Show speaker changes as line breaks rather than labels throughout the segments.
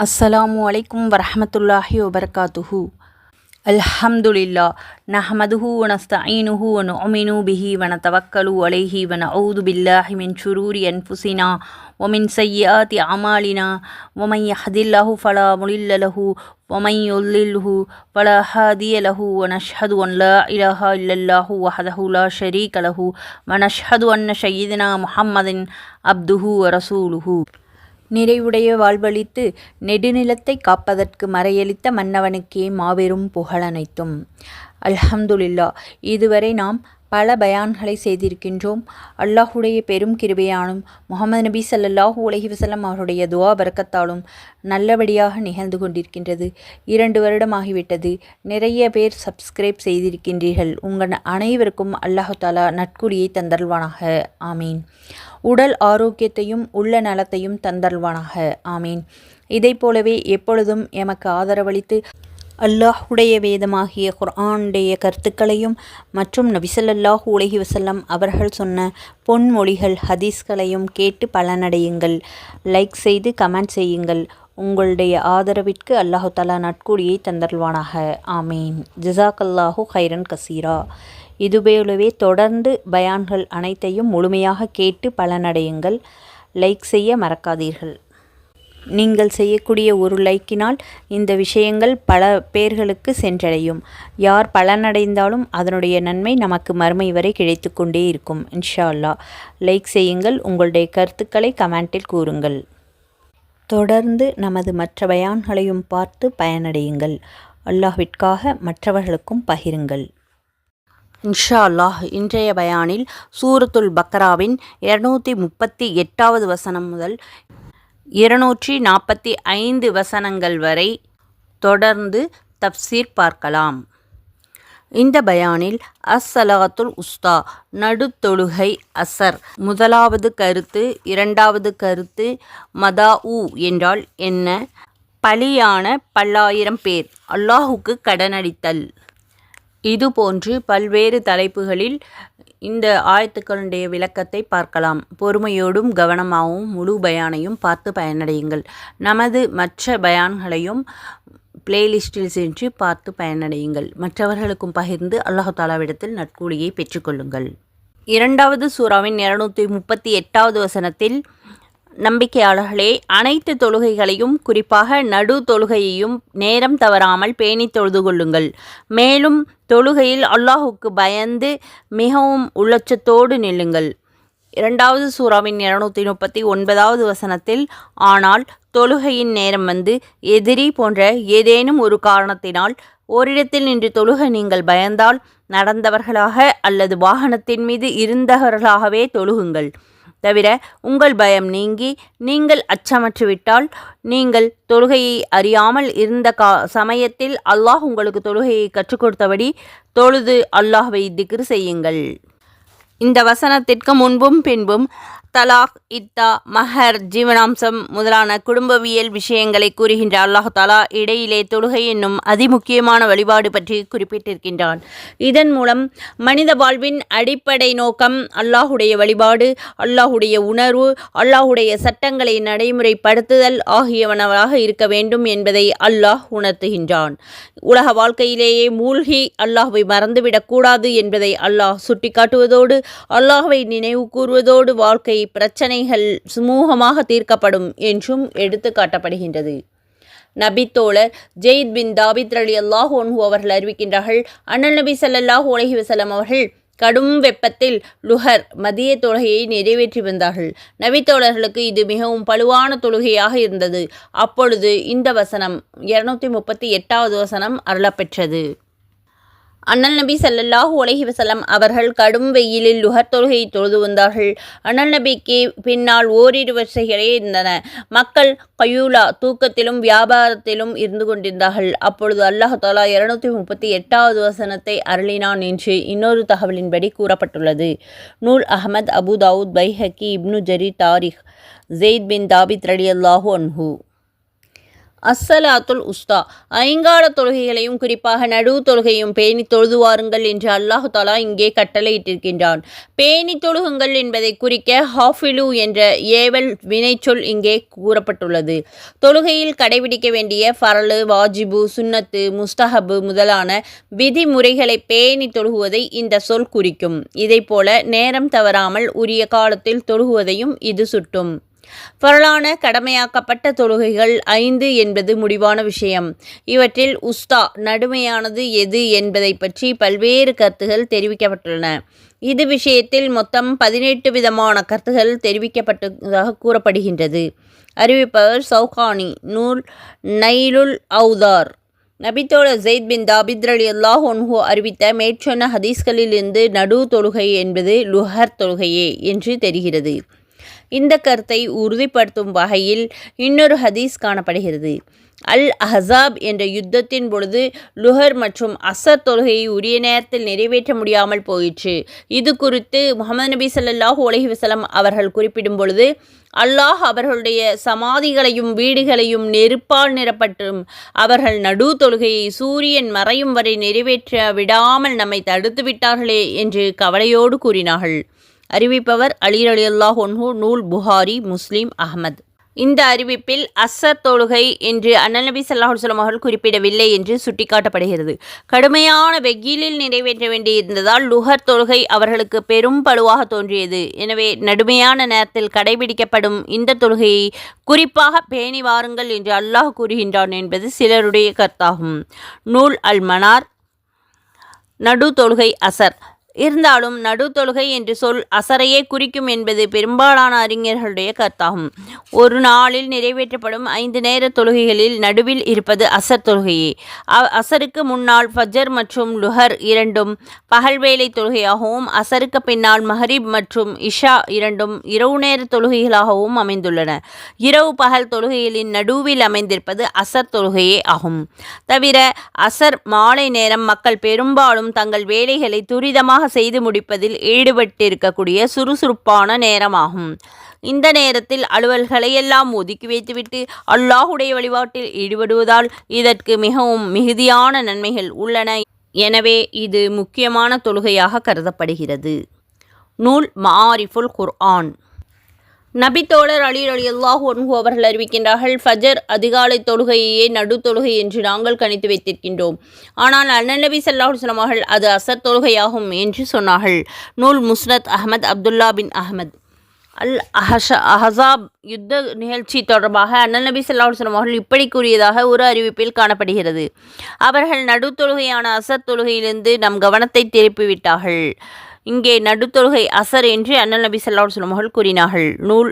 அஸ்ஸலாமு அலைக்கும் வரஹ்மத்துல்லாஹி வபரகாத்துஹு. அல்ஹம்துலில்லாஹ் நஹ்மதுஹு வ நஸ்தஈனுஹு வ நுஅ்மினு பிஹி வ நதவக்கலு அலைஹி வ நஊது பில்லாஹி மின் ஷுரூரி அன்ஃபுஸினா வ மின் ஸய்யிஆத்தி அமாலினா வ மன் யஹ்தில்லாஹு ஃபலா முலில்ல லஹு வ மன் யுضلில்ஹு ஃபலா ஹாதிய லஹு வ நஷ்ஹது அன் லா இலாஹா இல்லல்லாஹு வஹ்தஹு லா ஷரீக லஹு வ நஷ்ஹது அன்ன ஸய்யிதனா முஹம்மதின் அப்துஹு வ ரசூலுஹு. நிறைவுடைய வாழ்வளித்து நெடுநிலத்தை காப்பதற்கு மறையளித்த மன்னவனுக்கே மாபெரும் புகழனைத்தும். அல்ஹம்துலில்லாஹ். இதுவரை நாம் பல பயான்களை செய்திருக்கின்றோம். அல்லாஹுடைய பெரும் கிருபையாலும் முஹம்மது நபி ஸல்லல்லாஹு அலைஹி வஸல்லம் அவருடைய துஆ பரக்கத்தாலும் நல்லபடியாக நிகழ்ந்து கொண்டிருக்கின்றது. 2 வருடமாகிவிட்டது. நிறைய பேர் சப்ஸ்கிரைப் செய்திருக்கின்றீர்கள். உங்கள் அனைவருக்கும் அல்லாஹு தஆலா நற்கூலியை தந்தருள்வானாக. ஆமீன். உடல் ஆரோக்கியத்தையும் உள்ள நலத்தையும் தந்தருள்வானாக. ஆமீன். இதைப் போலவே எப்பொழுதும் எமக்கு ஆதரவளித்து அல்லாஹுடைய வேதமாகிய குர்ஆனுடைய கருத்துக்களையும் மற்றும் நபி ஸல்லல்லாஹு அலைஹி வஸல்லம் அவர்கள் சொன்ன பொன்மொழிகள் ஹதீஸ்களையும் கேட்டு பலனடையுங்கள். லைக் செய்து கமெண்ட் செய்யுங்கள். உங்களுடைய ஆதரவிற்கு அல்லாஹு தஆலா நற்கூலியை தந்தருள்வானாக. ஆமீன். ஜஸாக்கல்லாஹு ஹைரன் கசீரா. இதுபோலவே தொடர்ந்து பயான்கள் அனைத்தையும் முழுமையாக கேட்டு பலனடையுங்கள். லைக் செய்ய மறக்காதீர்கள். நீங்கள் செய்யக்கூடிய ஒரு லைக்கினால் இந்த விஷயங்கள் பல பேர்களுக்கு சென்றடையும். யார் பலனடைந்தாலும் அதனுடைய நன்மை நமக்கு மறுமை வரை கிடைத்து கொண்டே இருக்கும். இன்ஷா அல்லாஹ். லைக் செய்யுங்கள். உங்களுடைய கருத்துக்களை கமெண்டில் கூறுங்கள். தொடர்ந்து நமது மற்ற பயான்களையும் பார்த்து பயனடையுங்கள். அல்லாஹ்விற்காக மற்றவர்களுக்கும் பகிருங்கள். இன்ஷா அல்லாஹ். இன்றைய பயானில் சூரத்துல் பக்ராவின் 238வது வசனம் முதல் 245 வசனங்கள் வரை தொடர்ந்து தப்சீர் பார்க்கலாம். இந்த பயானில் அஸ்ஸலாத்துல் உஸ்தா நடுத்தொழுகை அசர் முதலாவது கருத்து, இரண்டாவது கருத்து மதாஉ என்றால் என்ன, பலியான பல்லாயிரம் பேர், அல்லாஹுக்கு கடனளித்தல், இதுபோன்று பல்வேறு தலைப்புகளில் இந்த ஆயத்துக்களுடைய விளக்கத்தை பார்க்கலாம். பொறுமையோடும் கவனமாகவும் முழு பயானையும் பார்த்து பயனடையுங்கள். நமது மற்ற பயான்களையும் பிளேலிஸ்டில் சென்று பார்த்து பயனடையுங்கள். மற்றவர்களுக்கும் பகிர்ந்து அல்லாஹ் தஆலாவிடத்தில் நற்கூலியை பெற்றுக்கொள்ளுங்கள். 2வது சூராவின் 238வது வசனத்தில், நம்பிக்கையாளர்களே, அனைத்து தொழுகைகளையும் குறிப்பாக நடு தொழுகையையும் நேரம் தவறாமல் பேணி தொழுது கொள்ளுங்கள். மேலும் தொழுகையில் அல்லாஹுக்கு பயந்து மிகவும் உள்ளச்சத்தோடு நில்லுங்கள். 2வது சூராவின் 239வது வசனத்தில், ஆனால் தொழுகையின் நேரம் வந்து எதிரி போன்ற ஏதேனும் ஒரு காரணத்தினால் ஓரிடத்தில் நின்று தொழுக நீங்கள் பயந்தால் நடந்தவர்களாக அல்லது வாகனத்தின் மீது இருந்தவர்களாகவே தொழுகுங்கள். தவிர உங்கள் பயம் நீங்கி நீங்கள் அச்சமற்றுவிட்டால் நீங்கள் தொழுகையை அறியாமல் இருந்த சமயத்தில் அல்லாஹ் உங்களுக்கு தொழுகையை கற்றுக் கொடுத்தபடி தொழுது அல்லாஹ்வை திக்ர் செய்யுங்கள். இந்த வசனத்திற்கு முன்பும் பின்பும் தலாக், இத்தா, மஹர், ஜீவனாம்சம் முதலான குடும்பவியல் விஷயங்களை கூறுகின்ற அல்லாஹ் தஆலா இடையிலே தொழுகை என்னும் அதிமுக்கியமான வழிபாடு பற்றி குறிப்பிட்டிருக்கின்றான். இதன் மூலம் மனித வாழ்வின் அடிப்படை நோக்கம் அல்லாஹுடைய வழிபாடு, அல்லாஹுடைய உணர்வு, அல்லாஹுடைய சட்டங்களை நடைமுறைப்படுத்துதல் ஆகியவனவாக இருக்க வேண்டும் என்பதை அல்லாஹ் உணர்த்துகின்றான். உலக வாழ்க்கையிலேயே மூழ்கி அல்லாஹ்வை மறந்துவிடக்கூடாது என்பதை அல்லாஹ் சுட்டிக்காட்டுவதோடு அல்லாஹ்வை நினைவு கூறுவதோடு வாழ்க்கை பிரச்சனைகள் சுமூகமாக தீர்க்கப்படும் என்றும் எடுத்து காட்டப்படுகின்றது. நபித்தோழர் ஜெயித் பின் தாபித் ரலியல்லாஹு அன்ஹு அவர்கள் அறிவிக்கின்றார்கள், அண்ணல் நபி ஸல்லல்லாஹு அலைஹி வஸல்லம் அவர்கள் கடும் வெப்பத்தில் லுஹர் மதிய தொழுகையை நிறைவேற்றி வந்தார்கள். நபித்தோழர்களுக்கு இது மிகவும் பளுவான தொழுகையாக இருந்தது. அப்பொழுது இந்த வசனம் 238வது வசனம் அருளப்பெற்றது. அண்ணல் நபி ஸல்லல்லாஹு அலைஹி வஸல்லம் அவர்கள் கடும் வெயிலில் லுஹர் தொழுகையை தொழுது வந்தார்கள். அண்ணல் நபிக்கு பின்னால் ஓரிரு வரிசைகளே இருந்தன. மக்கள் கயூலா தூக்கத்திலும் வியாபாரத்திலும் இருந்து கொண்டிருந்தார்கள். அப்பொழுது அல்லாஹ் தஆலா 238வது வசனத்தை அருளினான் என்று இன்னொரு தகவலின்படி கூறப்பட்டுள்ளது. நூல் அஹ்மத், அபு தாவூத், பைஹக்கி, இப்னு ஜரீர் தாரிக். ஜெயித் பின் தாபித் ரலியல்லாஹு அன்ஹு. அஸ்ஸலாத்துல் உஸ்தா, ஐங்கால தொழுகைகளையும் குறிப்பாக நடுவு தொழுகையும் பேணி தொழுது வாருங்கள் என்று அல்லாஹு தாலா இங்கே கட்டளையிட்டிருக்கின்றான். பேணி தொழுகுங்கள் என்பதை குறிக்க ஹாஃபிலு என்ற ஏவல் வினைச்சொல் இங்கே கூறப்பட்டுள்ளது. தொழுகையில் கடைபிடிக்க வேண்டிய ஃபரலு, வாஜிபு, சுன்னத்து, முஸ்தஹபு முதலான விதிமுறைகளை பேணி தொழுகுவதை இந்த சொல் குறிக்கும். இதைப்போல நேரம் தவறாமல் உரிய காலத்தில் தொழுகுவதையும் இது சுட்டும். ஃபரலான கடமையாக்கப்பட்ட தொழுகைகள் 5 என்பது முடிவான விஷயம். இவற்றில் உஸ்தா நடுமையானது எது என்பதை பற்றி பல்வேறு கருத்துகள் தெரிவிக்கப்பட்டுள்ளன. இது விஷயத்தில் மொத்தம் 18 விதமான கருத்துகள் தெரிவிக்கப்பட்டதாக கூறப்படுகின்றது. அறிவிப்பவர் சௌகானி, நூல் நைலுல் அவுதார். நபித்தோழர் ஜெயித் பின் தாபித் ரலியல்லாஹு அன்ஹு அறிவித்த மேற்சொன்ன ஹதீஸ்களிலிருந்து நடு தொழுகை என்பது லுஹர் தொழுகையே என்று தெரிகிறது. இந்த கருத்தை உறுதிப்படுத்தும் வகையில் இன்னொரு ஹதீஸ் காணப்படுகிறது. அல் அஹ்ஸாப் என்ற யுத்தத்தின் பொழுது லுஹர் மற்றும் அசர் தொழுகையை உரிய நேரத்தில் நிறைவேற்ற முடியாமல் போயிற்று. இது குறித்து முஹம்மது நபி ஸல்லல்லாஹு அலைஹி வஸல்லம் அவர்கள் குறிப்பிடும் பொழுது, அல்லாஹ் அவர்களுடைய சமாதிகளையும் வீடுகளையும் நெருப்பால் நிரப்பட்டும் அவர்கள் நடு தொழுகையை சூரியன் மறையும் வரை நிறைவேற்ற விடாமல் நம்மை தடுத்து விட்டார்களே என்று கவலையோடு கூறினார்கள். அறிவிப்பவர் அலி ரலியல்லாஹு அன்ஹு, நூல் புகாரி, முஸ்லிம், அஹ்மத். இந்த அறிவிப்பில் அஸ்ஸர் தொழுகை என்று அண்ணல் நபி ஸல்லல்லாஹு அலைஹி வஸல்லம் அவர்கள் குறிப்பிடவில்லை என்று சுட்டிக்காட்டப்படுகிறது. கடுமையான வெயிலில் நிறைவேற்ற வேண்டியிருந்ததால் லுஹர் தொழுகை அவர்களுக்கு பெரும் பளுவாக தோன்றியது. எனவே நடுமையான நேரத்தில் கடைபிடிக்கப்படும் இந்த தொழுகையை குறிப்பாக பேணி வாருங்கள் என்று அல்லாஹ் கூறுகின்றான் என்பது சிலருடைய கருத்தாகும். நூல் அல் மனார். நடு தொழுகை அசர். இருந்தாலும் நடு தொழுகை என்று சொல் அசரையே குறிக்கும் என்பது பெரும்பாலான அறிஞர்களுடைய கருத்தாகும். ஒரு நாளில் நிறைவேற்றப்படும் 5 நேர தொழுகைகளில் நடுவில் இருப்பது அசர் தொழுகையே. அசருக்கு முன்னால் ஃபஜர் மற்றும் லுஹர் இரண்டும் பகல் வேளை தொழுகையாகவும், அசருக்கு பின்னால் மஹரிப் மற்றும் இஷா இரண்டும் இரவு நேர தொழுகைகளாகவும் அமைந்துள்ளன. இரவு பகல் தொழுகைகளின் நடுவில் அமைந்திருப்பது அசர் தொழுகையே ஆகும். தவிர அசர் மாலை நேரம் மக்கள் பெரும்பாலும் தங்கள் வேலைகளை துரிதமாக செய்து முடிப்பதில் ஈடுபட்டிருக்கக்கூடிய சுறுசுறுப்பான நேரமாகும். இந்த நேரத்தில் அலுவல்களை எல்லாம் ஒதுக்கி வைத்துவிட்டு அல்லாஹுடைய வழிபாட்டில் ஈடுபடுவதால் இதற்கு மிகவும் மிகுதியான நன்மைகள் உள்ளன. எனவே இது முக்கியமான தொழுகையாக கருதப்படுகிறது. நூல் மஆரிஃபுல் குர்ஆன். நபித்தோழர் அலி ரலியல்லாஹு அன்ஹு அவர்கள் அறிவிக்கின்றார்கள், ஃபஜர் அதிகாலை தொழுகையே நடு தொழுகை என்று நாங்கள் கணித்து வைத்திருக்கின்றோம். ஆனால் அண்ணல் நபி ஸல்லல்லாஹு அலைஹி வஸல்லம் அவர்கள் அது அசர் தொழுகையாகும் என்று சொன்னார்கள். நூல் முஸ்னத் அஹ்மத், அப்துல்லா பின் அஹ்மத். அல் அஹ்ஸாப் யுத்த நிகழ்ச்சி தொடர்பாக அண்ணல் நபி ஸல்லல்லாஹு அலைஹி வஸல்லம் அவர்கள் இப்படி கூறியதாக ஒரு அறிவிப்பில் காணப்படுகிறது. அவர்கள் நடு தொழுகையான அசர் தொழுகையிலிருந்து நம் கவனத்தை திருப்பிவிட்டார்கள். இங்கே நடுத்தொழுகை அசர் என்று அண்ணல் நபி ஸல்லல்லாஹு அலைஹி வஸல்லம் அவர்கள் கூறினார்கள். நூல்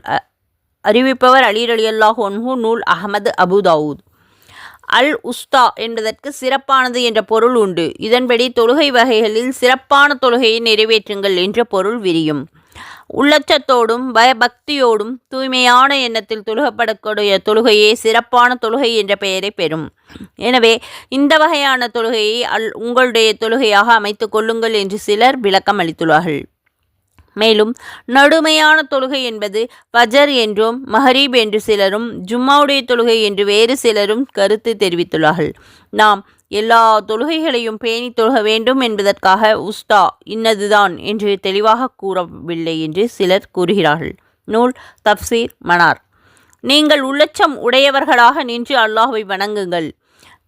அறிவிப்பவர் அலி ரலியல்லாஹு அன்ஹு, நூல் அஹ்மது, அபு தாவூத். அல் உஸ்தா என்பதற்கு சிறப்பானது என்ற பொருள் உண்டு. இதன்படி தொழுகை வகைகளில் சிறப்பான தொழுகையை நிறைவேற்றுங்கள் என்ற பொருள் விரியும். உள்ளச்சத்தோடும் பயபக்தியோடும் தூய்மையான எண்ணத்தில் தொழுகப்படக்கூடிய தொழுகையே சிறப்பான தொழுகை என்ற பெயரை பெறும். எனவே இந்த வகையான தொழுகையை உங்களுடைய தொழுகையாக அமைத்து கொள்ளுங்கள் என்று சிலர் விளக்கம் அளித்துள்ளார்கள். மேலும் நடுமையான தொழுகை என்பது ஃபஜர் என்றும் மஹரிப் என்று சிலரும், ஜும்மாவுடைய தொழுகை என்று வேறு சிலரும் கருத்து தெரிவித்துள்ளார்கள். நாம் எல்லா தொழுகைகளையும் பேணி தொழுக வேண்டும் என்பதற்காக உஸ்தா இன்னதுதான் என்று தெளிவாக கூறவில்லை என்று சிலர் கூறுகிறார்கள். நூல் தஃப்சீர் மனார். நீங்கள் உள்ளச்சம் உடையவர்களாக நின்று அல்லாஹ்வை வணங்குங்கள்.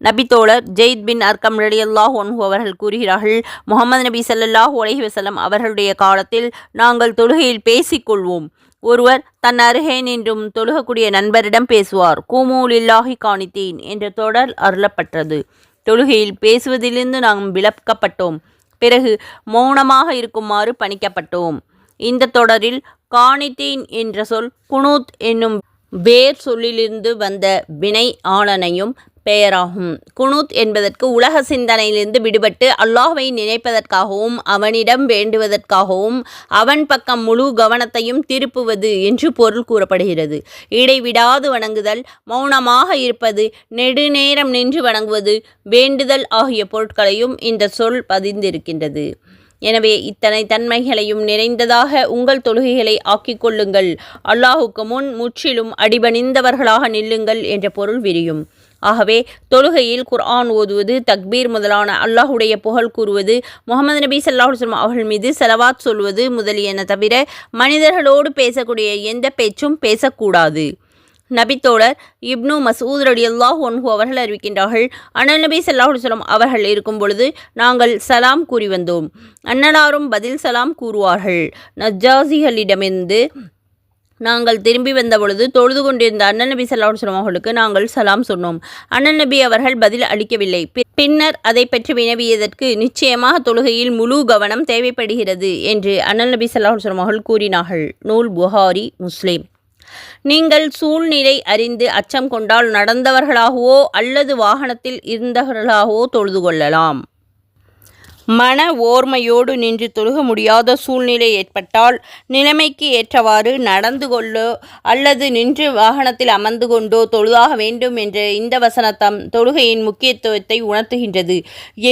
நபித்தோழர் ஜெயித் பின் அர்கம் ரலியல்லாஹு அன்ஹு அவர்கள் கூறுகிறார்கள், முஹம்மது நபி ஸல்லல்லாஹு அலைஹி வஸல்லம் அவர்களுடைய காலத்தில் நாங்கள் தொழுகையில் பேசிக்கொள்வோம். ஒருவர் தன் அருகே நின்றும் தொழுகக்கூடிய நண்பரிடம் பேசுவார். கூமூ லில்லாஹி கானித்தீன் என்ற தொடர் அருளப்பட்டது. தொழுகையில் பேசுவதிலிருந்து நாம் விலக்கப்பட்டோம். பிறகு மௌனமாக இருக்குமாறு பணிக்கப்பட்டோம். இந்த தொடரில் கானித்தீன் என்ற சொல் குனூத் என்னும் வேர் சொல்லிலிருந்து வந்த வினை ஆளனையும் பெயராகும். குனூத் என்பதற்கு உலக சிந்தனையிலிருந்து விடுபட்டு அல்லாஹ்வை நினைப்பதற்காகவும் அவனிடம் வேண்டுவதற்காகவும் அவன் பக்கம் முழு கவனத்தையும் திருப்புவது என்று பொருள் கூறப்படுகிறது. இடைவிடாது வணங்குதல், மௌனமாக இருப்பது, நெடுநேரம் நின்று வணங்குவது, வேண்டுதல் ஆகிய பொருட்களையும் இந்த சொல் பதிந்திருக்கின்றது. எனவே இத்தனை தன்மைகளையும் நிறைந்ததாக உங்கள் தொழுகைகளை ஆக்கிக் கொள்ளுங்கள். அல்லாஹுக்கு முன் முற்றிலும் அடிபணிந்தவர்களாக நில்லுங்கள் என்ற பொருள் விரியும். ஆகவே தொழுகையில் குர்ஆன் ஓதுவது, தக்பீர் முதலான அல்லாஹுடைய புகழ் கூறுவது, முஹம்மது நபி ஸல்லல்லாஹு அலைஹி வஸல்லம் அவர்கள் மீது ஸலவாத் சொல்வது முதலியன தவிர மனிதர்களோடு பேசக்கூடிய எந்த பேச்சும் பேசக்கூடாது. நபித்தோழர் இப்னு மஸ்ஊத் ரலியல்லாஹு அன்ஹு அவர்கள் அறிவிக்கின்றார்கள், அண்ணல் நபி ஸல்லல்லாஹு அலைஹி வஸல்லம் அவர்கள் இருக்கும் பொழுது நாங்கள் சலாம் கூறி வந்தோம். அன்னலாரும் பதில் சலாம் கூறுவார்கள். நஜ்ஜாசிகளிடமிருந்து நாங்கள் திரும்பி வந்த பொழுது தொழுது கொண்டிருந்த அண்ணல் நபி ஸல்லல்லாஹு அலைஹி வஸல்லம் அவர்களுக்கு நாங்கள் சலாம் சொன்னோம். அண்ணல் நபி அவர்கள் பதில் அளிக்கவில்லை. பின்னர் அதை பற்றி வினவியதற்கு, நிச்சயமாக தொழுகையில் முழு கவனம் தேவைப்படுகிறது என்று அண்ணல் நபி ஸல்லல்லாஹு அலைஹி வஸல்லம் அவர்கள் கூறினார்கள். நூல் புகாரி, முஸ்லிம். நீங்கள் சூழ்நிலை அறிந்து அச்சம் கொண்டால் நடந்தவர்களாகவோ அல்லது வாகனத்தில் இருந்தவர்களாகவோ தொழுது கொள்ளலாம். மன ஓர்மையோடு நின்று தொழுக முடியாத சூழ்நிலை ஏற்பட்டால் நிலைமைக்கு ஏற்றவாறு நடந்து கொள்ளோ அல்லது நின்று வாகனத்தில் அமர்ந்து கொண்டோ தொழுதாக வேண்டும் என்ற இந்த வசனத்தம் தொழுகையின் முக்கியத்துவத்தை உணர்த்துகின்றது.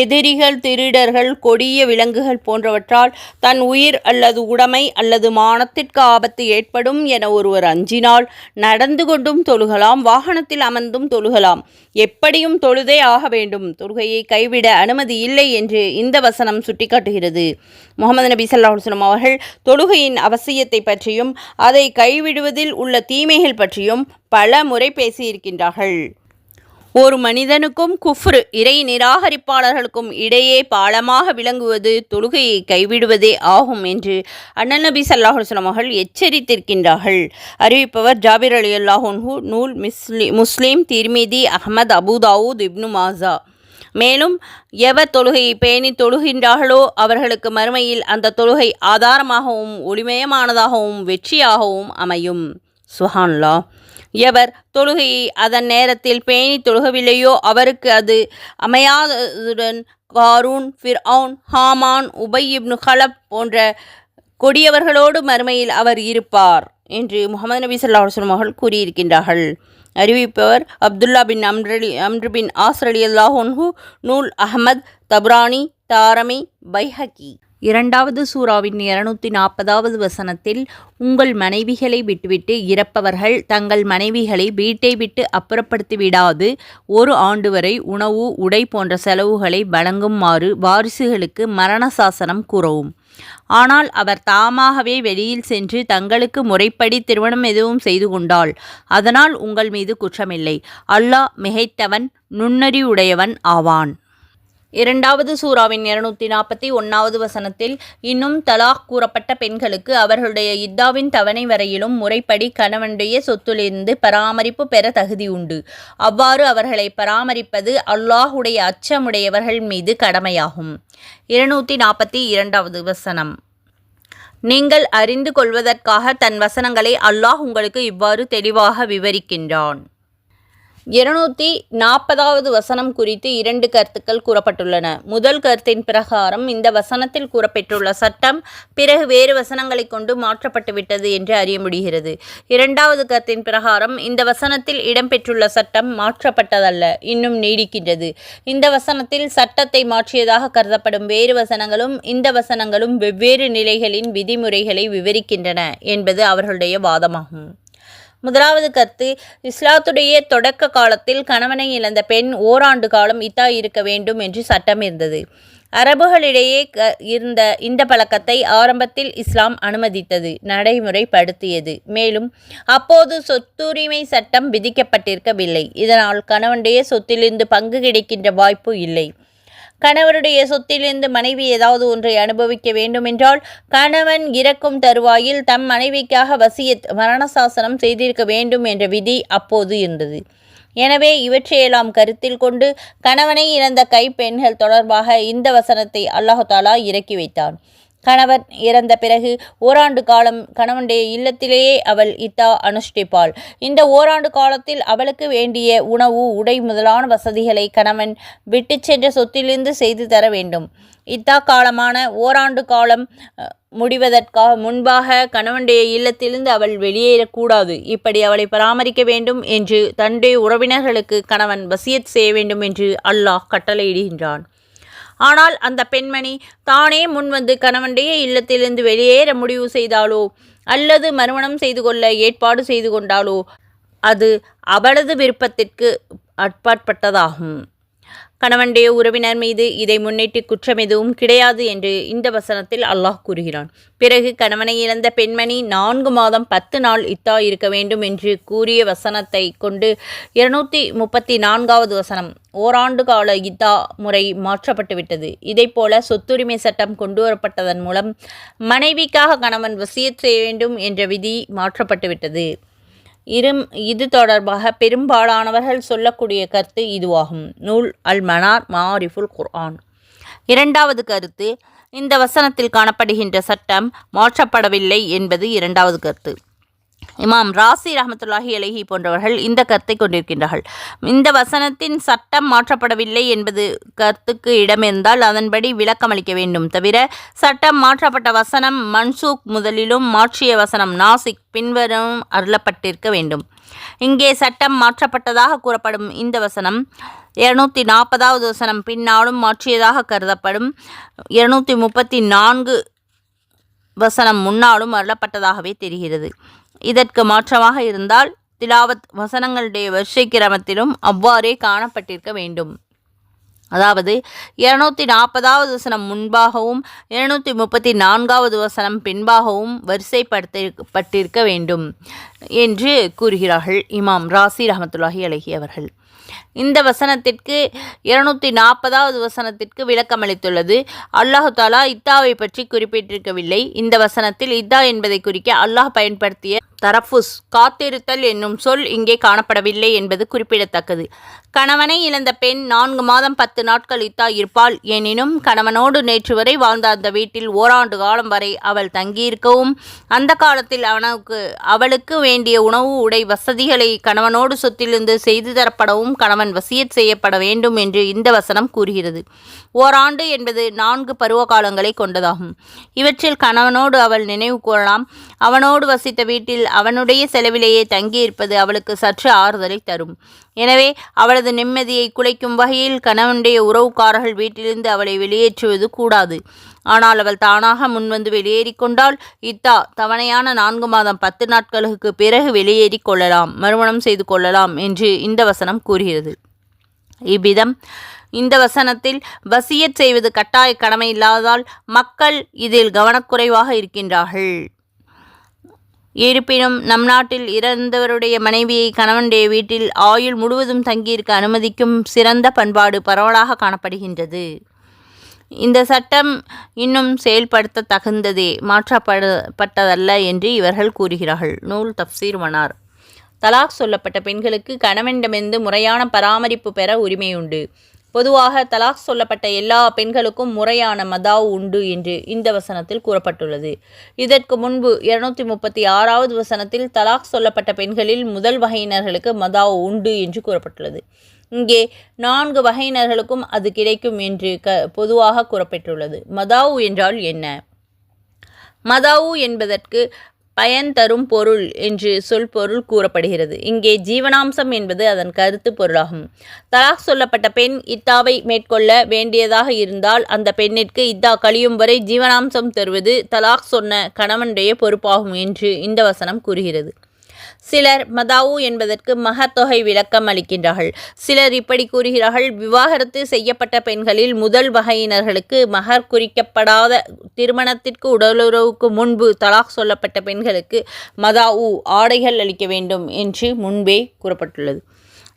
எதிரிகள், திருடர்கள், கொடிய விலங்குகள் போன்றவற்றால் தன் உயிர் அல்லது உடைமை அல்லது மானத்திற்கு ஆபத்து ஏற்படும் என ஒருவர் அஞ்சினால் நடந்து கொண்டும் தொழுகலாம், வாகனத்தில் அமர்ந்தும் தொழுகலாம். எப்படியும் தொழுதே ஆக வேண்டும். தொழுகையை கைவிட அனுமதி இல்லை என்று இந்த வசனம் சுட்டிக்காட்டுகிறது. முஹம்மது நபி ஸல்லல்லாஹு அலைஹி வஸல்லம் அவர்கள் தொழுகையின் அவசியத்தை பற்றியும் அதை கைவிடுவதில் உள்ள தீமைகள் பற்றியும் பல முறை பேசியிருக்கின்றார்கள். ஒரு மனிதனுக்கும் குஃப்ர், இறை நிராகரிப்பாளர்களுக்கும் இடையே பாலமாக விளங்குவது தொழுகையை கைவிடுவதே ஆகும் என்று அண்ணல் நபி ஸல்லல்லாஹு அலைஹி வஸல்லம் அவர்கள் எச்சரித்திருக்கின்றார்கள். அறிவிப்பவர் ஜாபிர் ரலியல்லாஹு அன்ஹு. நூல் முஸ்லிம், திர்மிதி, அஹ்மத், அபூ தாவூத், இப்னு மாஜா. மேலும் எவர் தொழுகையை பேணி தொழுகின்றார்களோ அவர்களுக்கு மறுமையில் அந்த தொழுகை ஆதாரமாகவும் ஒளிமயமானதாகவும் வெற்றியாகவும் அமையும். சுப்ஹானல்லாஹ். எவர் தொழுகையை அதன் நேரத்தில் பேணி தொழுகவில்லையோ அவருக்கு அது அமையாததுடன் காரூன், ஃபிர்அவுன், ஹாமான், உபை இப்னு கலப் போன்ற கொடியவர்களோடு மறுமையில் அவர் இருப்பார் என்று முஹம்மது நபி ஸல்லல்லாஹு அலைஹி வஸல்லம் அவர்கள் கூறியிருக்கின்றார்கள். அறிவிப்பவர் அப்துல்லா பின் அம்ர் பின் ஆஸ் ரலியல்லாஹு அன்ஹு. நூல் அஹ்மத், தப்ரானி, தாரமி, பைஹகி. இரண்டாவது சூராவின் 240வது வசனத்தில், உங்கள் மனைவிகளை விட்டுவிட்டு இறப்பவர்கள் தங்கள் மனைவிகளை வீட்டை விட்டு அப்புறப்படுத்தி விடாது 1 ஆண்டு வரை உணவு, உடை போன்ற செலவுகளை வழங்குமாறு வாரிசுகளுக்கு மரண சாசனம் கூறவும். ஆனால் அவர் தாமாகவே வெளியில் சென்று தங்களுக்கு முறைப்படி திருமணம் எதுவும் செய்து கொண்டால் அதனால் உங்கள் மீது குற்றமில்லை. அல்லாஹ் மிகைத்தவன், நுண்ணறிவுடையவன் ஆவான். இரண்டாவது சூராவின் 241வது வசனத்தில், இன்னும் தலாக் கூறப்பட்ட பெண்களுக்கு அவர்களுடைய இத்தாவின் தவணை வரையிலும் முறைப்படி கணவனுடைய சொத்திலிருந்து பராமரிப்பு பெற தகுதி உண்டு. அவ்வாறு அவர்களை பராமரிப்பது அல்லாஹுடைய அச்சமுடையவர்கள் மீது கடமையாகும். 242வது வசனம். நீங்கள் அறிந்து கொள்வதற்காக தன் வசனங்களை அல்லாஹ் உங்களுக்கு இவ்வாறு தெளிவாக விவரிக்கின்றான். 240வது வசனம் குறித்து 2 கருத்துக்கள் கூறப்பட்டுள்ளன. முதல் கருத்தின் பிரகாரம் இந்த வசனத்தில் கூறப்பட்டுள்ள சட்டம் பிறகு வேறு வசனங்களை கொண்டு மாற்றப்பட்டுவிட்டது என்று அறிய முடிகிறது. இரண்டாவது கருத்தின் பிரகாரம் இந்த வசனத்தில் இடம்பெற்றுள்ள சட்டம் மாற்றப்பட்டதல்ல, இன்னும் நீடிக்கின்றது. இந்த வசனத்தில் சட்டத்தை மாற்றியதாக கருதப்படும் வேறு வசனங்களும் இந்த வசனங்களும் வெவ்வேறு நிலைகளின் விதிமுறைகளை விவரிக்கின்றன என்பது அவர்களுடைய வாதமாகும். முதலாவது கருத்து, இஸ்லாத்துடைய தொடக்க காலத்தில் கணவனை இழந்த பெண் ஓராண்டு காலம் இத்தா இருக்க வேண்டும் என்று சட்டம் இருந்தது. அரபுகளிடையே இருந்த இந்த பழக்கத்தை ஆரம்பத்தில் இஸ்லாம் அனுமதித்தது, நடைமுறைப்படுத்தியது. மேலும் அப்போது சொத்துரிமை சட்டம் விதிக்கப்பட்டிருக்கவில்லை. இதனால் கணவனுடைய சொத்திலிருந்து பங்கு கிடைக்கின்ற வாய்ப்பு இல்லை. கணவருடைய சொத்திலிருந்து மனைவி ஏதாவது ஒன்றை அனுபவிக்க வேண்டுமென்றால் கணவன் இறக்கும் தருவாயில் தம் மனைவிக்காக வசியத், மரணசாசனம் செய்திருக்க வேண்டும் என்ற விதி அப்போது இருந்தது. எனவே இவற்றையெல்லாம் கருத்தில் கொண்டு கணவனை இழந்த கைப்பெண்கள் தொடர்பாக இந்த வசனத்தை அல்லாஹ் தஆலா இறக்கி வைத்தான். கணவன் இறந்த பிறகு ஓராண்டு காலம் கணவனுடைய இல்லத்திலேயே அவள் இத்தா அனுஷ்டிப்பாள். இந்த ஓராண்டு காலத்தில் அவளுக்கு வேண்டிய உணவு, உடை முதலான வசதிகளை கணவன் விட்டு சென்ற சொத்திலிருந்து செய்து தர வேண்டும். இத்தா காலமான ஓராண்டு காலம் முடிவதற்காக முன்பாக கணவனுடைய இல்லத்திலிருந்து அவள் வெளியேறக்கூடாது. இப்படி அவளை பராமரிக்க வேண்டும் என்று தன்னுடைய உறவினர்களுக்கு கணவன் வசியத் செய்ய வேண்டும் என்று அல்லாஹ் கட்டளையிடுகின்றான். ஆனால் அந்த பெண்மணி தானே முன்வந்து கணவனுடைய இல்லத்திலிருந்து வெளியேற முடிவு செய்தாலோ அல்லது மறுமணம் செய்து கொள்ள ஏற்பாடு செய்து கொண்டாலோ அது அவளது விருப்பத்திற்கு அப்பாற்பட்டதாகும். கணவனுடைய உறவினர் மீது இதை முன்னிட்டு குற்றம் எதுவும் கிடையாது என்று இந்த வசனத்தில் அல்லாஹ் கூறுகிறான். பிறகு கணவனை இழந்த பெண்மணி 4 மாதம் 10 நாள் இத்தா இருக்க வேண்டும் என்று கூறிய வசனத்தை கொண்டு 234வது வசனம் ஓராண்டு கால இத்தா முறை மாற்றப்பட்டுவிட்டது. இதைப்போல சொத்துரிமை சட்டம் கொண்டுவரப்பட்டதன் மூலம் மனைவிக்காக கணவன் வசியத் செய்ய வேண்டும் என்ற விதி மாற்றப்பட்டுவிட்டது. இது தொடர்பாக பெரும்பாலானவர்கள் சொல்லக்கூடிய கருத்து இதுவாகும். நூல் அல் மனார் மாரிஃபுல் குர்ஆன். இரண்டாவது கருத்து, இந்த வசனத்தில் காணப்படுகின்ற சட்டம் மாற்றப்படவில்லை என்பது இரண்டாவது கருத்து. இமாம் ராசி ரஹமத்துல்லாஹி அலைஹி போன்றவர்கள் இந்த கருத்தை கொண்டிருக்கின்றார்கள். இந்த வசனத்தின் சட்டம் மாற்றப்படவில்லை என்பது கருத்துக்கு இடமிருந்தால் அதன்படி விளக்கம் அளிக்க வேண்டும். தவிர சட்டம் மாற்றப்பட்ட வசனம் மன்சூக் முதலிலும் மாற்றிய வசனம் நாசிக் பின்வரும் அருளப்பட்டிருக்க வேண்டும். இங்கே சட்டம் மாற்றப்பட்டதாக கூறப்படும் இந்த வசனம் 240வது வசனம் பின்னாலும் மாற்றியதாக கருதப்படும் 234 வசனம் முன்னாலும் அருளப்பட்டதாகவே தெரிகிறது. இதற்கு மாற்றமாக இருந்தால் திலாவத் வசனங்களுடைய வரிசை கிரமத்திலும் அவ்வாறே காணப்பட்டிருக்க வேண்டும். அதாவது 240வது வசனம் முன்பாகவும் 234வது வசனம் பின்பாகவும் வரிசைப்படுத்தப்பட்டிருக்க வேண்டும் என்று கூறுகிறார்கள் இமாம் ராசி ரஹமத்துல்லாஹி அலைஹி அவர்கள். இந்த வசனத்திற்கு 240வது வசனத்திற்கு விளக்கம் அளித்துள்ளது. அல்லாஹு தாலா இத்தாவை பற்றி குறிப்பிட்டிருக்கவில்லை. இந்த வசனத்தில் இத்தா என்பதை குறிக்க அல்லாஹ் பயன்படுத்திய தரஃபுஸ் காத்திருத்தல் என்னும் சொல் இங்கே காணப்படவில்லை என்பது குறிப்பிடத்தக்கது. கணவனை இழந்த பெண் 4 மாதம் 10 நாட்கள் இத்தா இருப்பாள். எனினும் கணவனோடு நேற்று வரை வாழ்ந்த அந்த வீட்டில் ஓராண்டு காலம் வரை அவள் தங்கியிருக்கவும் அந்த காலத்தில் அவளுக்கு வேண்டிய உணவு உடை வசதிகளை கணவனோடு சொத்திலிருந்து செய்து தரப்படவும் கணவன் வசியத் செய்யப்பட வேண்டும் என்று இந்த வசனம் கூறுகிறது. ஓராண்டு என்பது 4 பருவ காலங்களை கொண்டதாகும். இவற்றில் கணவனோடு அவள் நினைவு கூறலாம். அவனோடு வசித்த வீட்டில் அவனுடைய செலவிலேயே தங்கியிருப்பது அவளுக்கு சற்று ஆறுதலை தரும். எனவே அவளது நிம்மதியை குலைக்கும் வகையில் கணவனுடைய உறவுக்காரர்கள் வீட்டிலிருந்து அவளை வெளியேற்றுவது கூடாது. ஆனால் அவள் தானாக முன்வந்து வெளியேறி கொண்டால் இத்தா தவணையான 4 மாதம் 10 நாட்களுக்கு பிறகு வெளியேறி கொள்ளலாம், மறுமணம் செய்து கொள்ளலாம் என்று இந்த வசனம் கூறுகிறது. இவ்விதம் இந்த வசனத்தில் வசியத் செய்வது கட்டாய கடமை இல்லாததால் மக்கள் இதில் கவனக்குறைவாக இருக்கின்றார்கள். இருப்பினும் நம் நாட்டில் இறந்தவருடைய மனைவியை கணவனுடைய வீட்டில் ஆயுள் முழுவதும் தங்கியிருக்க அனுமதிக்கும் சிறந்த பண்பாடு பரவலாக காணப்படுகின்றது. இந்த சட்டம் இன்னும் செயல்படுத்த தகுந்ததே, மாற்றப்பட்டதல்ல என்று இவர்கள் கூறுகிறார்கள். நூல் தப்சீர் மனார். தலாக் சொல்லப்பட்ட பெண்களுக்கு கணவனிடமிருந்து முறையான பராமரிப்பு பெற உரிமையுண்டு. பொதுவாக தலாக் சொல்லப்பட்ட எல்லா பெண்களுக்கும் முறையான மதாவு உண்டு என்று இந்த வசனத்தில் கூறப்பட்டுள்ளது. இதற்கு முன்பு 236வது வசனத்தில் தலாக் சொல்லப்பட்ட பெண்களில் முதல் வகையினர்களுக்கு மதாவு உண்டு என்று கூறப்பட்டுள்ளது. இங்கே 4 வகையினர்களுக்கும் அது கிடைக்கும் என்று பொதுவாக கூறப்பட்டுள்ளது. மதாவு என்றால் என்ன? மதாவு என்பதற்கு பயன் தரும் பொருள் என்று சொல் பொருள் கூறப்படுகிறது. இங்கே ஜீவனாம்சம் என்பது அதன் கருத்து பொருளாகும். தலாக் சொல்லப்பட்ட பெண் இத்தாவை மேற்கொள்ள வேண்டியதாக இருந்தால் அந்த பெண்ணிற்கு இத்தா கழியும் வரை ஜீவனாம்சம் தருவது தலாக் சொன்ன கணவனுடைய பொறுப்பாகும் என்று இந்த வசனம் கூறுகிறது. சிலர் மதாவு என்பதற்கு மகத்தொகை விளக்கம் அளிக்கின்றார்கள். சிலர் இப்படி கூறுகிறார்கள்: விவாகரத்து செய்யப்பட்ட பெண்களில் முதல் வகையினர்களுக்கு மகர் குறிக்கப்படாத திருமணத்திற்கு உடலுறவுக்கு முன்பு தலாக் சொல்லப்பட்ட பெண்களுக்கு மதாவு ஆடைகள் அளிக்க வேண்டும் என்று முன்பே கூறப்பட்டுள்ளது.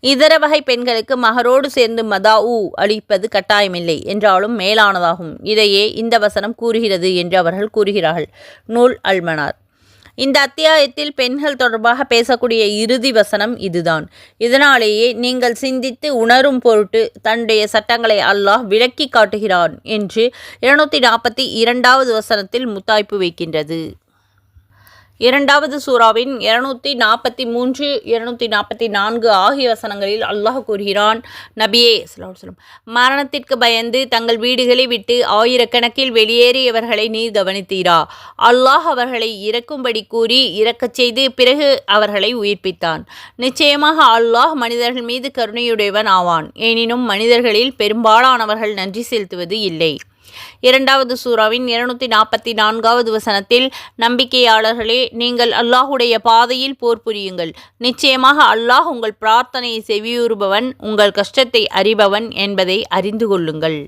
இதர வகை பெண்களுக்கு மகரோடு சேர்ந்து மதாவு அளிப்பது கட்டாயமில்லை என்றாலும் மேலானதாகும். இதையே இந்த வசனம் கூறுகிறது என்று அவர்கள் கூறுகிறார்கள். நூல் அல் மனார். இந்த அத்தியாயத்தில் பெண்கள் தொடர்பாக பேசக்கூடிய இறுதி வசனம் இதுதான். இதனாலேயே நீங்கள் சிந்தித்து உணரும் பொருட்டு தன்னுடைய சட்டங்களை அல்லாஹ் விளக்கி காட்டுகிறான் என்று 242வது வசனத்தில் முத்தாய்ப்பு வைக்கின்றது. 2வது சூறாவின் 243, 244 ஆகிய வசனங்களில் அல்லாஹ் கூறுகிறான்: நபியே ஸல்லல்லாஹு மரணத்திற்கு பயந்து தங்கள் வீடுகளை விட்டு ஆயிரக்கணக்கில் வெளியேறியவர்களை நீர் கவனித்தீரா? அல்லாஹ் அவர்களை இறக்கும்படி கூறி இறக்கச் செய்து பிறகு அவர்களை உயிர்ப்பித்தான். நிச்சயமாக அல்லாஹ் மனிதர்கள் மீது கருணையுடையவன் ஆவான். எனினும் மனிதர்களில் பெரும்பாலானவர்கள் நன்றி செலுத்துவது இல்லை. இரண்டாவது சூராவின் 244வது வசனத்தில், நம்பிக்கையாளர்களே, நீங்கள் அல்லாஹுடைய பாதையில் போர் புரியுங்கள். நிச்சயமாக அல்லாஹ் உங்கள் பிரார்த்தனையை செவியுறுபவன், உங்கள் கஷ்டத்தை அறிபவன் என்பதை அறிந்து கொள்ளுங்கள்.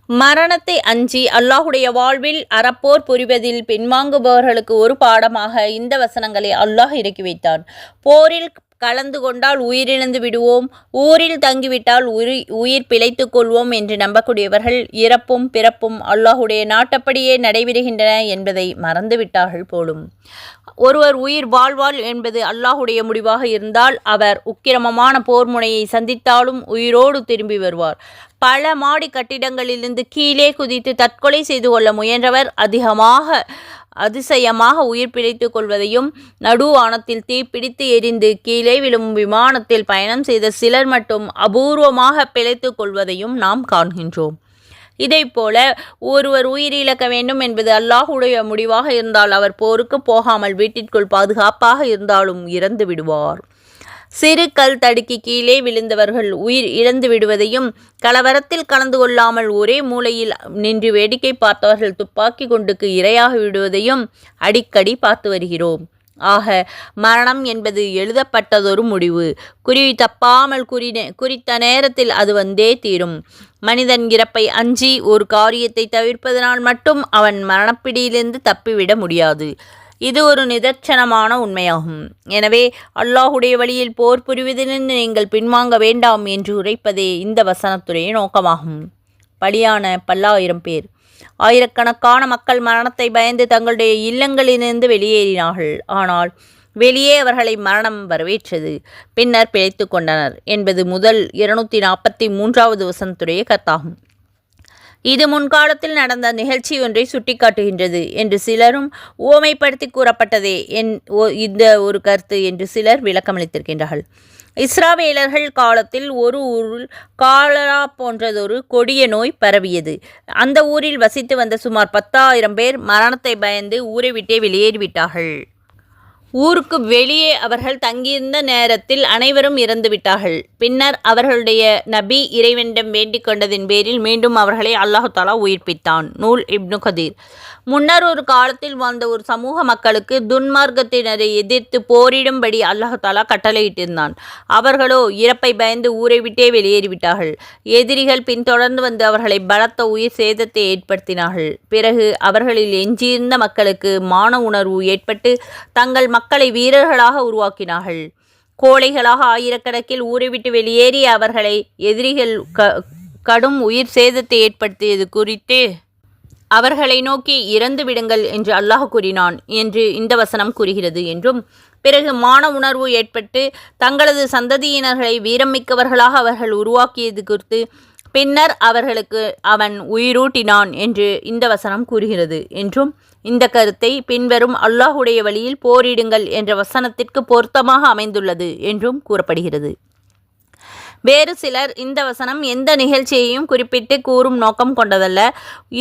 மரணத்தை அஞ்சி அல்லாஹுடைய வாழ்வில் அறப்போர் புரிவதில் பின்வாங்குபவர்களுக்கு ஒரு பாடமாக இந்த வசனங்களை அல்லாஹ் இறக்கி வைத்தான். போரில் கலந்து கொண்டால் உயிரிழந்து விடுவோம், ஊரில் தங்கிவிட்டால் உயிர் பிழைத்து கொள்வோம் என்று நம்பக்கூடியவர்கள் இறப்பும் பிறப்பும் அல்லாஹுடைய நாட்டப்படியே நடைபெறுகின்றன என்பதை மறந்துவிட்டார்கள் போலும். ஒருவர் உயிர் வாழ்வாள் என்பது அல்லாஹுடைய முடிவாக இருந்தால் அவர் உக்கிரமமான போர் முனையை சந்தித்தாலும் உயிரோடு திரும்பி வருவார். பல மாடி கட்டிடங்களிலிருந்து கீழே குதித்து தற்கொலை செய்து கொள்ள முயன்றவர் அதிசயமாக உயிர் பிழைத்து கொள்வதையும், நடுவானத்தில் தீப்பிடித்து எரிந்து கீழே விழும் விமானத்தில் பயணம் செய்த சிலர் மட்டும் அபூர்வமாக பிழைத்து கொள்வதையும் நாம் காண்கின்றோம். இதைப்போல ஒருவர் உயிரிழக்க வேண்டும் என்பது அல்லாஹுடைய முடிவாக இருந்தால் அவர் போருக்கு போகாமல் வீட்டிற்குள் பாதுகாப்பாக இருந்தாலும் இறந்து விடுவார். சிறு கல் தடுக்கி கீழே விழுந்தவர்கள் உயிர் இழந்து விடுவதையும், கலவரத்தில் கலந்து கொள்ளாமல் ஒரே மூலையில் நின்று வேடிக்கை பார்த்தவர்கள் துப்பாக்கி குண்டுக்கு இரையாகி விடுவதையும் அடிக்கடி பார்த்து வருகிறோம். ஆக மரணம் என்பது எழுதப்பட்டதொரு முடிவு. குறி தப்பாமல் குறித்த நேரத்தில் அது வந்தே தீரும். மனிதன் இறப்பை அஞ்சி ஒரு காரியத்தை தவிர்ப்பதனால் மட்டும் அவன் மரணப்பிடியிலிருந்து தப்பிவிட முடியாது. இது ஒரு நிதர்சனமான உண்மையாகும். எனவே அல்லாஹுடைய வழியில் போர் புரிவதிலிருந்து நீங்கள் பின்வாங்க வேண்டாம் என்று உரைப்பதே இந்த வசனத்துடைய நோக்கமாகும். பலியான பல்லாயிரம் பேர். ஆயிரக்கணக்கான மக்கள் மரணத்தை பயந்து தங்களுடைய இல்லங்களிலிருந்து வெளியேறினார்கள். ஆனால் வெளியே அவர்களை மரணம் வரவேற்றது. பின்னர் பிழைத்து கொண்டனர் என்பது முதல் 243வது வசனத்துடைய கருத்தாகும். இது முன்காலத்தில் நடந்த நிகழ்ச்சி ஒன்றை சுட்டிக்காட்டுகின்றது என்று சிலரும், உவமைப்படுத்தி கூறப்பட்டதே இந்த ஒரு கருத்து என்று சிலர் விளக்கமளித்திருக்கின்றார்கள். இஸ்ராவேலர்கள் காலத்தில் ஒரு ஊரில் காலரா போன்றதொரு கொடிய நோய் பரவியது. அந்த ஊரில் வசித்து வந்த சுமார் 10,000 பேர் மரணத்தை பயந்து ஊரை விட்டே வெளியேறிவிட்டார்கள். ஊருக்கு வெளியே அவர்கள் தங்கியிருந்த நேரத்தில் அனைவரும் இறந்துவிட்டார்கள். பின்னர் அவர்களுடைய நபி இறைவனிடம் வேண்டிக் கொண்டதின் பேரில் மீண்டும் அவர்களை அல்லாஹு தாலா உயிர்ப்பித்தான். நூல் இப்னு கதீர். முன்னர் ஒரு காலத்தில் வாழ்ந்த ஒரு சமூக மக்களுக்கு துன்மார்க்கத்தினரை எதிர்த்து போரிடும்படி அல்லாஹு தாலா கட்டளையிட்டிருந்தான். அவர்களோ இறப்பை பயந்து ஊரை விட்டே வெளியேறிவிட்டார்கள். எதிரிகள் பின்தொடர்ந்து வந்து அவர்களை பலத்த உயிர் சேதத்தை ஏற்படுத்தினார்கள். பிறகு அவர்களில் எஞ்சியிருந்த மக்களுக்கு மான உணர்வு ஏற்பட்டு தங்கள் மக்களை வீரர்களாக உருவாக்கினார்கள். கோழைகளாக ஆயிரக்கணக்கில் ஊரை விட்டு வெளியேறிய அவர்களை எதிரிகள் கடும் உயிர் சேதத்தை ஏற்படுத்தியது குறித்து அவர்களை நோக்கி இறந்து விடுங்கள் என்று அல்லாஹ் கூறினான் என்று இந்த வசனம் கூறுகிறது என்றும், பிறகு மான உணர்வு ஏற்பட்டு தங்களது சந்ததியினர்களை வீரமிக்கவர்களாக அவர்கள் உருவாக்கியது குறித்து பின்னர் அவர்களுக்கு அவன் உயிரூட்டினான் என்று இந்த வசனம் கூறுகிறது என்றும், இந்த கருத்தை பின்வரும் அல்லாஹுடைய வழியில் போரிடுங்கள் என்ற வசனத்திற்கு பொருத்தமாக அமைந்துள்ளது என்றும் கூறப்படுகிறது. வேறு சிலர் இந்த வசனம் எந்த நிகழ்ச்சியையும் குறிப்பிட்டு கூறும் நோக்கம் கொண்டதல்ல,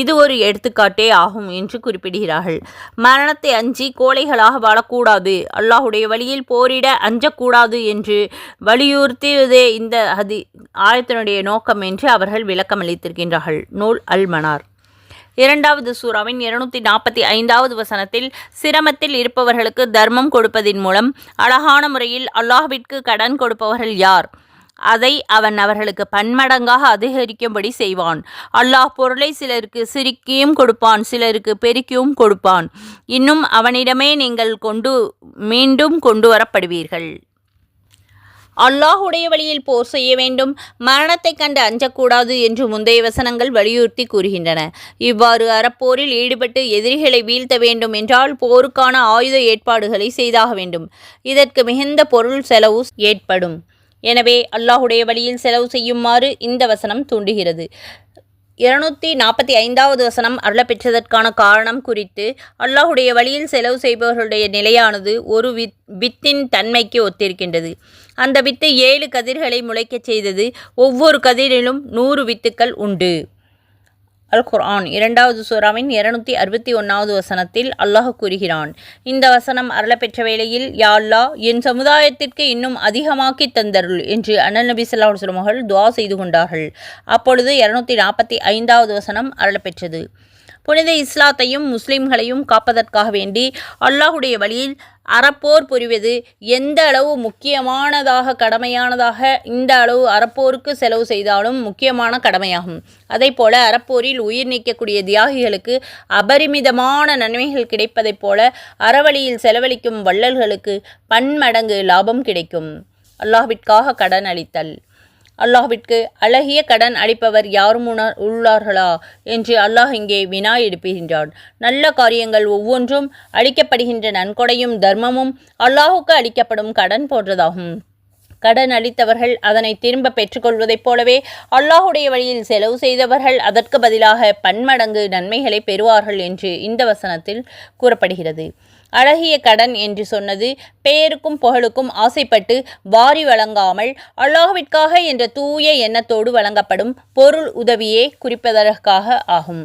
இது ஒரு எடுத்துக்காட்டே ஆகும் என்று குறிப்பிடுகிறார்கள். மரணத்தை அஞ்சி கோழைகளாக வாழக்கூடாது, அல்லாஹுடைய வழியில் போரிட அஞ்சக்கூடாது என்று வலியுறுத்தியதே இந்த ஆயத்தினுடைய நோக்கம் என்று அவர்கள் விளக்கமளித்திருக்கின்றார்கள். நூல் அல் மனார். இரண்டாவது சூராவின் 245வது வசனத்தில், சிரமத்தில் இருப்பவர்களுக்கு தர்மம் கொடுப்பதின் மூலம் அழகான முறையில் அல்லாஹ்விற்கு கடன் கொடுப்பவர்கள் யார்? அதை அவன் அவர்களுக்கு பன்மடங்காக அதிகரிக்கும்படி செய்வான். அல்லாஹ் பொருளை சிலருக்கு சிறுக்கியும் கொடுப்பான், சிலருக்கு பெருக்கியும் கொடுப்பான். இன்னும் அவனிடமே நீங்கள் மீண்டும் கொண்டு வரப்படுவீர்கள். அல்லாஹுடைய வழியில் போர் செய்ய வேண்டும், மரணத்தை கண்டு அஞ்சக்கூடாது என்று முந்தைய வசனங்கள் வலியுறுத்தி கூறுகின்றன. இவ்வாறு அறப்போரில் ஈடுபட்டு எதிரிகளை வீழ்த்த வேண்டும் என்றால் போருக்கான ஆயுத ஏற்பாடுகளை செய்தாக வேண்டும். இதற்கு மிகுந்த பொருள் செலவு ஏற்படும். எனவே அல்லாஹுடைய வழியில் செலவு செய்யுமாறு இந்த வசனம் தூண்டுகிறது. 245வது வசனம் அருளப்பெற்றதற்கான காரணம் குறித்து, அல்லாஹுடைய வழியில் செலவு செய்பவர்களுடைய நிலையானது ஒரு வித்தின் தன்மைக்கு ஒத்திருக்கின்றது. அந்த வித்து 7 கதிர்களை முளைக்கச் செய்தது. ஒவ்வொரு கதிரிலும் 100 வித்துக்கள் உண்டு. அல் குர்ஆன் 2வது சூராவின் 261வது வசனத்தில் அல்லாஹ் கூறுகிறான், இந்த வசனம் அருளப்பெற்ற வேளையில், யா அல்லாஹ், என் சமுதாயத்திற்கு இன்னும் அதிகமாக்கி தந்தருள் என்று அண்ணல் நபி ஸல்லல்லாஹு அலைஹி வஸல்லம் அவர்கள் துஆ செய்து கொண்டார்கள். அப்பொழுது 245வது வசனம் அருளப்பெற்றது. புனித இஸ்லாத்தையும் முஸ்லிம்களையும் காப்பதற்காக வேண்டி அல்லாஹுடைய வழியில் அறப்போர் புரிவது எந்த அளவு முக்கியமானதாக கடமையானதாக இந்த அளவு அறப்போருக்கு செலவு செய்தாலும் முக்கியமான கடமையாகும். அதே போல அறப்போரில் உயிர் நீக்கக்கூடிய தியாகிகளுக்கு அபரிமிதமான நன்மைகள் கிடைப்பதைப் போல அறவழியில் செலவழிக்கும் வள்ளல்களுக்கு பன்மடங்கு லாபம் கிடைக்கும். அல்லாஹ்விற்காக கடன் அளித்தல். அல்லாஹ்விற்கு அழகிய கடன் அளிப்பவர் யாரும் உள்ளார்களா என்று அல்லாஹ் இங்கே வினா எழுப்புகின்றான். நல்ல காரியங்கள் ஒவ்வொன்றும் அளிக்கப்படுகின்ற நன்கொடையும் தர்மமும் அல்லாஹுக்கு அளிக்கப்படும் கடன் போன்றதாகும். கடன் அளித்தவர்கள் அதனை திரும்ப பெற்றுக்கொள்வதைப் போலவே அல்லாஹுடைய வழியில் செலவு செய்தவர்கள் அதற்கு பதிலாக பன்மடங்கு நன்மைகளை பெறுவார்கள் என்று இந்த வசனத்தில் கூறப்படுகிறது. அழகிய கடன் என்று சொன்னது பெயருக்கும் புகழுக்கும் ஆசைப்பட்டு வாரி வழங்காமல் அல்லாஹ்விற்காக என்ற தூய எண்ணத்தோடு வழங்கப்படும் பொருள் உதவியே குறிப்பதற்காக ஆகும்.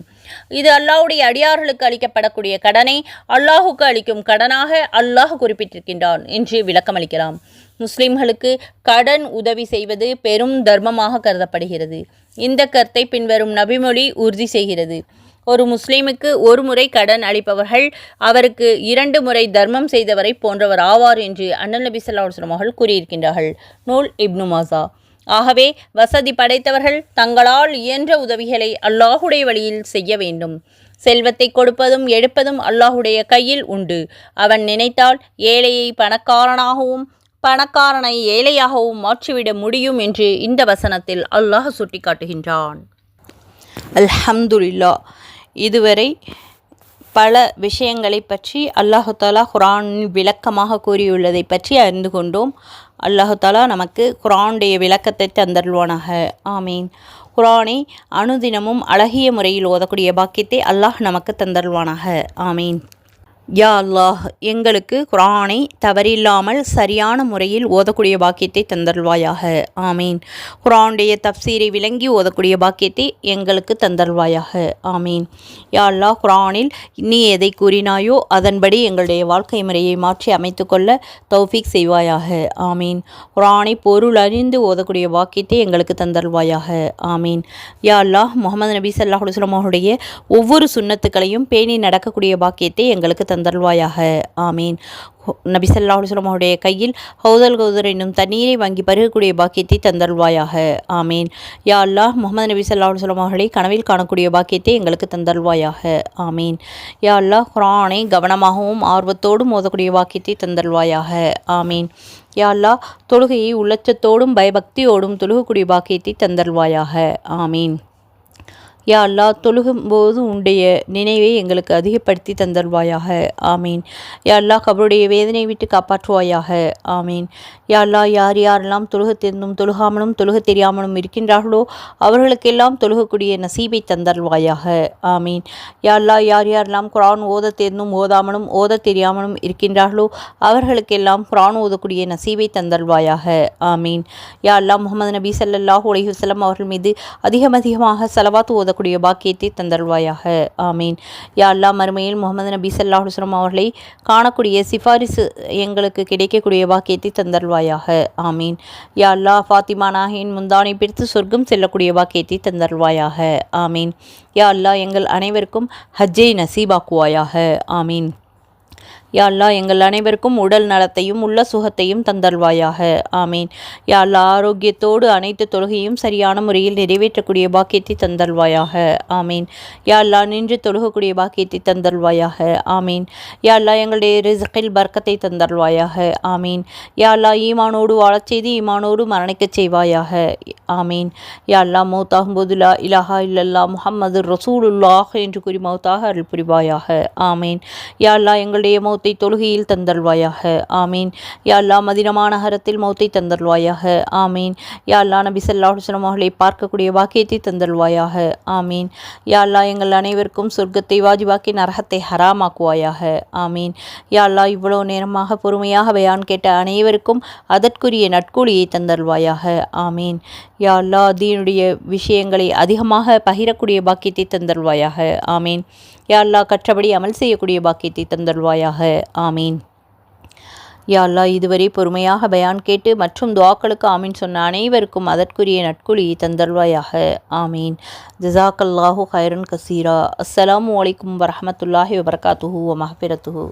இது அல்லாஹ்வுடைய அடியார்களுக்கு அளிக்கப்படக்கூடிய கடனை அல்லாஹுக்கு அளிக்கும் கடனாக அல்லாஹ் குறிப்பிட்டிருக்கின்றான் என்று விளக்கமளிக்கலாம். முஸ்லிம்களுக்கு கடன் உதவி செய்வது பெரும் தர்மமாக கருதப்படுகிறது. இந்த கருத்தை பின்வரும் நபிமொழி உறுதி செய்கிறது. ஒரு முஸ்லீமுக்கு ஒரு முறை கடன் அளிப்பவர்கள் அவருக்கு 2 முறை தர்மம் செய்தவரை போன்றவர் ஆவார் என்று அண்ணல் நபி ஸல்லல்லாஹு அலைஹி வஸல்லம் அவர்கள் கூறியிருக்கின்றார்கள். நூல் இப்னு மாஜா. ஆகவே வசதி படைத்தவர்கள் தங்களால் இயன்ற உதவிகளை அல்லாஹுடைய வழியில் செய்ய வேண்டும். செல்வத்தை கொடுப்பதும் எடுப்பதும் அல்லாஹுடைய கையில் உண்டு. அவன் நினைத்தால் ஏழையை பணக்காரனாகவும் பணக்காரனை ஏழையாகவும் மாற்றிவிட முடியும் என்று இந்த வசனத்தில் அல்லாஹ் சுட்டிக்காட்டுகின்றான். அல்ஹம்துலில்லாஹ். இதுவரை பல விஷயங்களை பற்றி அல்லாஹு தாலா குர்ஆனில் விளக்கமாக கூறியுள்ளதை பற்றி அறிந்து கொண்டோம். அல்லாஹு தாலா நமக்கு குர்ஆனுடைய விளக்கத்தை தந்தருள்வானாக. ஆமீன். குர்ஆனை அனுதினமும் அழகிய முறையில் ஓதக்கூடிய பாக்கியத்தை அல்லாஹ் நமக்கு தந்தருள்வானாக. ஆமீன். யா அல்லாஹ், எங்களுக்கு குர்ஆனை தவறில்லாமல் சரியான முறையில் ஓதக்கூடிய பாக்கியத்தை தந்தருள்வாயாக. ஆமீன். குர்ஆனுடைய தப்சீரை விளங்கி ஓதக்கூடிய பாக்கியத்தை எங்களுக்கு தந்தருள்வாயாக. ஆமீன். யா அல்லாஹ், குர்ஆனில் நீ எதை கூறினாயோ அதன்படி எங்களுடைய வாழ்க்கை முறையை மாற்றி அமைத்துக்கொள்ள தௌஃபீக் செய்வாயாக. ஆமீன். குர்ஆனை பொருள் அறிந்து ஓதக்கூடிய பாக்கியத்தை எங்களுக்கு தந்தருள்வாயாக. ஆமீன். யா அல்லாஹ், முஹம்மது நபி ஸல்லல்லாஹு அலைஹி வஸல்லம் அவருடைய ஒவ்வொரு சுன்னத்துக்களையும் பேணி நடக்கக்கூடிய பாக்கியத்தை எங்களுக்கு தந்தருள்வாயாக. ஆமீன். நபி ஸல்லல்லாஹு அலைஹி வஸல்லம் அவருடைய கையில் ஹவுதல் கௌதர் என்னும் தண்ணீரை வாங்கி பருகக்கூடிய பாக்கியத்தை தந்தருள்வாயாக. ஆமீன். யா அல்லாஹ், முஹம்மது நபி ஸல்லல்லாஹு அலைஹி வஸல்லம் அவர்களை கனவில் காணக்கூடிய பாக்கியத்தை எங்களுக்கு தந்தருள்வாயாக. ஆமீன். யா அல்லாஹ், குர்ஆனை கவனமாகவும் ஆர்வத்தோடும் ஓதக்கூடிய பாக்கியத்தை தந்தருள்வாயாக. ஆமீன். யா அல்லாஹ், தொழுகையை உள்ளச்சத்தோடும் பயபக்தியோடும் தொழுகக்கூடிய பாக்கியத்தை தந்தருள்வாயாக. ஆமீன். யா அல்லாஹ், தொழுகும்போது உன்னுடைய நினைவை எங்களுக்கு அதிகப்படுத்தி தந்தருள்வாயாக. ஆமீன். யா அல்லாஹ், கபருடைய வேதனை விட்டு காப்பாற்றுவாயாக. ஆமீன். யா அல்லாஹ், யார் யாரெல்லாம் தொழுக தெரிந்தும் தொழுகாமலும் தொழுக தெரியாமலும் இருக்கின்றார்களோ அவர்களுக்கெல்லாம் தொழுகக்கூடிய நசீபை தந்தருள்வாயாக. ஆமீன். யா அல்லாஹ், யார் யாரெல்லாம் குர்ஆன் ஓத தெரிந்தும் ஓதாமலும் ஓத தெரியாமலும் இருக்கின்றார்களோ அவர்களுக்கெல்லாம் குர்ஆன் ஓதக்கூடிய நசீபை தந்தருள்வாயாக. ஆமீன். யா அல்லாஹ், முஹம்மது நபி ஸல்லல்லாஹு அலைஹி வஸல்லம் அவர்கள் மீது அதிகமாக ஸலவாத் ஓதக்கூடிய பாக்கியத்தை தந்தருள்வாயாக. ஆமீன். யா அல்லாஹ், மறுமையில் முஹம்மது நபி ஸல்லல்லாஹு அலைஹி வஸல்லம் அவர்களை காணக்கூடிய சிபாரிசு எங்களுக்கு கிடைக்கக்கூடிய பாக்கியத்தை தந்தருள்வாயாக. ஆமீன். யா அல்லாஹ், ஃபாத்திமா நாகியின் முந்தானை பிடித்து சொர்க்கம் செல்லக்கூடிய பாக்கியத்தை தந்தருள்வாயாக. ஆமீன். யா அல்லாஹ், எங்கள் அனைவருக்கும் ஹஜ்ஜை நசீபாக்குவாயாக. ஆமீன். யா அல்லாஹ், எங்கள் அனைவருக்கும் உடல் நலத்தையும் உள்ள சுகத்தையும் தந்தருள்வாயாக. ஆமீன். யா அல்லாஹ், ஆரோக்கியத்தோடு அனைத்து தொழுகையும் சரியான முறையில் நிறைவேற்றக்கூடிய பாக்கியத்தை தந்தருள்வாயாக. ஆமீன். யா அல்லாஹ், நின்று தொழுகக்கூடிய பாக்கியத்தை தந்தருள்வாயாக. ஆமீன். யா அல்லாஹ், எங்களுடைய ரிஸ்கில் பர்க்கத்தை தந்தருள்வாயாக. ஆமீன். யா அல்லாஹ், ஈமானோடு வாழச் செய்து ஈமானோடு மரணிக்கச் செய்வாயாக. ஆமீன். யா அல்லாஹ், மௌத்தாகும்போது லா இலாஹா இல்லல்லாஹ் முஹம்மது ரசூலுல்லாஹ் என்று கூறி மௌத்தாக அருள் புரிவாயாக. ஆமீன். யா அல்லாஹ், எங்களுடைய மௌத்தை தொழுகையில் தந்தல்வாயாக. ஆமீன். யா அல்லாஹ் மதீனா மாநகரத்தில் மௌத்தை தந்தல்வாயாக. ஆமீன். யா அல்லாஹ் நபி ஸல்லல்லாஹு அலைஹி வஸல்லம் அவர்களை பார்க்கக்கூடிய பாக்கியத்தை தந்தல்வாயாக. ஆமீன். யா அல்லாஹ் எங்கள் அனைவருக்கும் சொர்க்கத்தை வாஜிபாக்கி நரகத்தை ஹராமாக்குவாயாக. ஆமீன். யா அல்லாஹ் இவ்வளவு நேரமாக பொறுமையாக பயான் கேட்ட அனைவருக்கும் அதற்குரிய நட்கூலியை தந்தல்வாயாக. ஆமீன். யா அல்லாஹ் தீனுடைய விஷயங்களை அதிகமாக பகிரக்கூடிய பாக்கியத்தை தந்தல்வாயாக. ஆமீன். யா அல்லாஹ் கற்றபடி அமல் செய்யக்கூடிய பாக்கியத்தை தந்தல்வாயாக. ஆமீன். யா அல்லாஹ் இதுவரை பொறுமையாக பயான் கேட்டு மற்றும் துஆக்களுக்கு ஆமீன் சொன்ன அனைவருக்கும் அதற்குரிய நட்குழியை தந்தல்வாயாக. ஆமீன். ஜஸாக்கல்லாஹு ஹைரன் கசீரா. அஸ்ஸலாமு அலைக்கும் வரஹ்மத்துல்லாஹி வபரகாத்துஹு வ மஹ்ஃபிரத்துஹு.